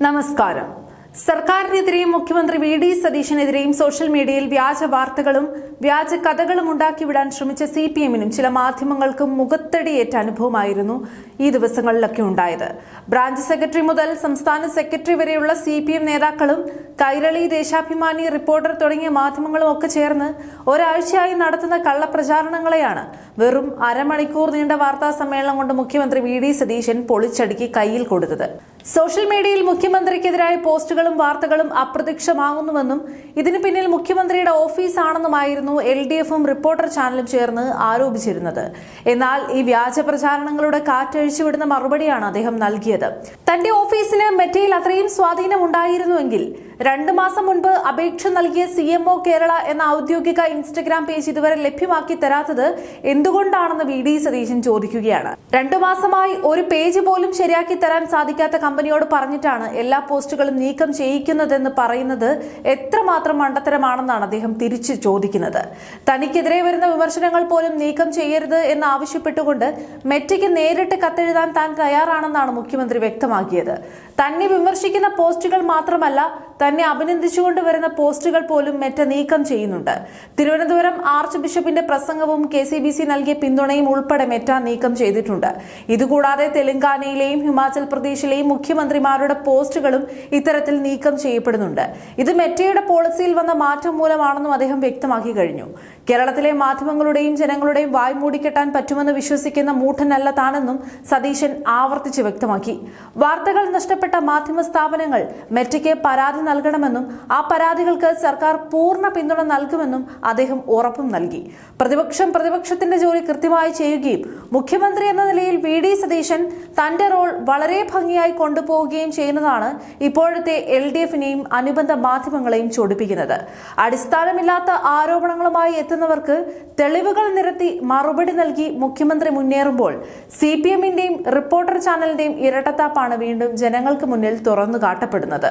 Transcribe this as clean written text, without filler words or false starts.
നമസ്കാരം. സർക്കാരിനെതിരെയും മുഖ്യമന്ത്രി VD. സതീശനെതിരെയും social മീഡിയയിൽ വ്യാജ വാർത്തകളും വ്യാജ കഥകളും ഉണ്ടാക്കിവിടാൻ ശ്രമിച്ച CPM-നും ചില മാധ്യമങ്ങൾക്കും മുഖത്തടിയേറ്റ അനുഭവമായിരുന്നു ഈ ദിവസങ്ങളിലൊക്കെ ഉണ്ടായത്. ബ്രാഞ്ച് സെക്രട്ടറി മുതൽ സംസ്ഥാന സെക്രട്ടറി വരെയുള്ള CPM നേതാക്കളും കൈരളി, ദേശാഭിമാനി, റിപ്പോർട്ടർ തുടങ്ങിയ മാധ്യമങ്ങളും ഒക്കെ ചേർന്ന് ഒരാഴ്ചയായി നടത്തുന്ന കള്ളപ്രചാരണങ്ങളെയാണ് വെറും അരമണിക്കൂർ നീണ്ട വാർത്താ സമ്മേളനം കൊണ്ട് മുഖ്യമന്ത്രി വി.ഡി. സതീശൻ പൊളിച്ചടുക്കി കയ്യിൽ കൊടുത്തത്. സോഷ്യൽ മീഡിയയിൽ മുഖ്യമന്ത്രിക്കെതിരായ പോസ്റ്റുകളും വാർത്തകളും അപ്രത്യക്ഷമാകുന്നുവെന്നും ഇതിന് പിന്നിൽ മുഖ്യമന്ത്രിയുടെ ഓഫീസാണെന്നുമായിരുന്നു LDF-ഉം റിപ്പോർട്ടർ ചാനലും ചേർന്ന് ആരോപിച്ചിരുന്നത്. എന്നാൽ ഈ വ്യാജ പ്രചാരണങ്ങളുടെ കാറ്റഴിച്ചുവിടുന്ന മറുപടിയാണ് അദ്ദേഹം നൽകിയത്. തന്റെ ഓഫീസിന് മെറ്റയിൽ അത്രയും സ്വാധീനം ഉണ്ടായിരുന്നുവെങ്കിൽ 2 മാസം മുൻപ് അപേക്ഷ നൽകിയ CMO കേരള എന്ന ഔദ്യോഗിക ഇൻസ്റ്റഗ്രാം പേജ് ഇതുവരെ ലഭ്യമാക്കി തരാത്തത് എന്തുകൊണ്ടാണെന്ന് വി.ഡി. സതീശൻ ചോദിക്കുകയാണ്. 2 മാസമായി ഒരു പേജ് പോലും ശരിയാക്കി തരാൻ സാധിക്കാത്ത കമ്പനിയോട് പറഞ്ഞിട്ടാണ് എല്ലാ പോസ്റ്റുകളും നീക്കം ചെയ്യിക്കുന്നതെന്ന് പറയുന്നത് എത്രമാത്രം മണ്ടത്തരമാണെന്നാണ് അദ്ദേഹം തിരിച്ചു ചോദിക്കുന്നത്. തനിക്കെതിരെ വരുന്ന വിമർശനങ്ങൾ പോലും നീക്കം ചെയ്യരുത് എന്ന് ആവശ്യപ്പെട്ടുകൊണ്ട് മെറ്റയ്ക്ക് നേരിട്ട് കത്തെഴുതാൻ താൻ തയ്യാറാണെന്നാണ് മുഖ്യമന്ത്രി വ്യക്തമാക്കിയത്. തന്നെ വിമർശിക്കുന്ന പോസ്റ്റുകൾ മാത്രമല്ല, തന്നെ അഭിനന്ദിച്ചുകൊണ്ട് വരുന്ന പോസ്റ്റുകൾ പോലും മെറ്റ നീക്കം ചെയ്യുന്നുണ്ട്. തിരുവനന്തപുരം ആർച്ച് ബിഷപ്പിന്റെ പ്രസംഗവും KCBC നൽകിയ പിന്തുണയും ഉൾപ്പെടെ മെറ്റ നീക്കം ചെയ്തിട്ടുണ്ട്. ഇതുകൂടാതെ തെലങ്കാനയിലെയും ഹിമാചൽ പ്രദേശിലെയും മുഖ്യമന്ത്രിമാരുടെ പോസ്റ്റുകളും ഇത്തരത്തിൽ നീക്കം ചെയ്യപ്പെടുന്നുണ്ട്. ഇത് മെറ്റയുടെ പോളിസിയിൽ വന്ന മാറ്റം മൂലമാണെന്നും അദ്ദേഹം വ്യക്തമാക്കി കഴിഞ്ഞു. കേരളത്തിലെ മാധ്യമങ്ങളുടെയും ജനങ്ങളുടെയും വായ് മൂടിക്കെട്ടാൻ പറ്റുമെന്ന് വിശ്വസിക്കുന്ന മൂഢനല്ല താനെന്നും സതീശൻ ആവർത്തിച്ച് വ്യക്തമാക്കി. വാർത്തകൾ നഷ്ടപ്പെട്ട മാധ്യമ സ്ഥാപനങ്ങൾ മെറ്റയ്ക്ക് പരാതി നൽകണമെന്നും ആ പരാതികൾക്ക് സർക്കാർ പൂർണ്ണ പിന്തുണ നൽകുമെന്നും അദ്ദേഹം ഉറപ്പും നൽകി. പ്രതിപക്ഷത്തിന്റെ ജോലി കൃത്യമായി ചെയ്യുകയും മുഖ്യമന്ത്രി എന്ന നിലയിൽ വി.ഡി. സതീശൻ തന്റെ റോൾ വളരെ ഭംഗിയായി കൊണ്ടുപോവുകയും ചെയ്യുന്നതാണ് ഇപ്പോഴത്തെ LDF-നെയും അനുബന്ധ മാധ്യമങ്ങളെയും ചൊടിപ്പിക്കുന്നത്. അടിസ്ഥാനമില്ലാത്ത ആരോപണങ്ങളുമായി എത്തുന്നവർക്ക് തെളിവുകൾ നിരത്തി മറുപടി നൽകി മുഖ്യമന്ത്രി മുന്നേറുമ്പോൾ CPM-ന്റെയും റിപ്പോർട്ടർ ചാനലിന്റെയും ഇരട്ടത്താപ്പാണ് വീണ്ടും ജനങ്ങൾക്ക് മുന്നിൽ തുറന്നു കാട്ടപ്പെടുന്നത്.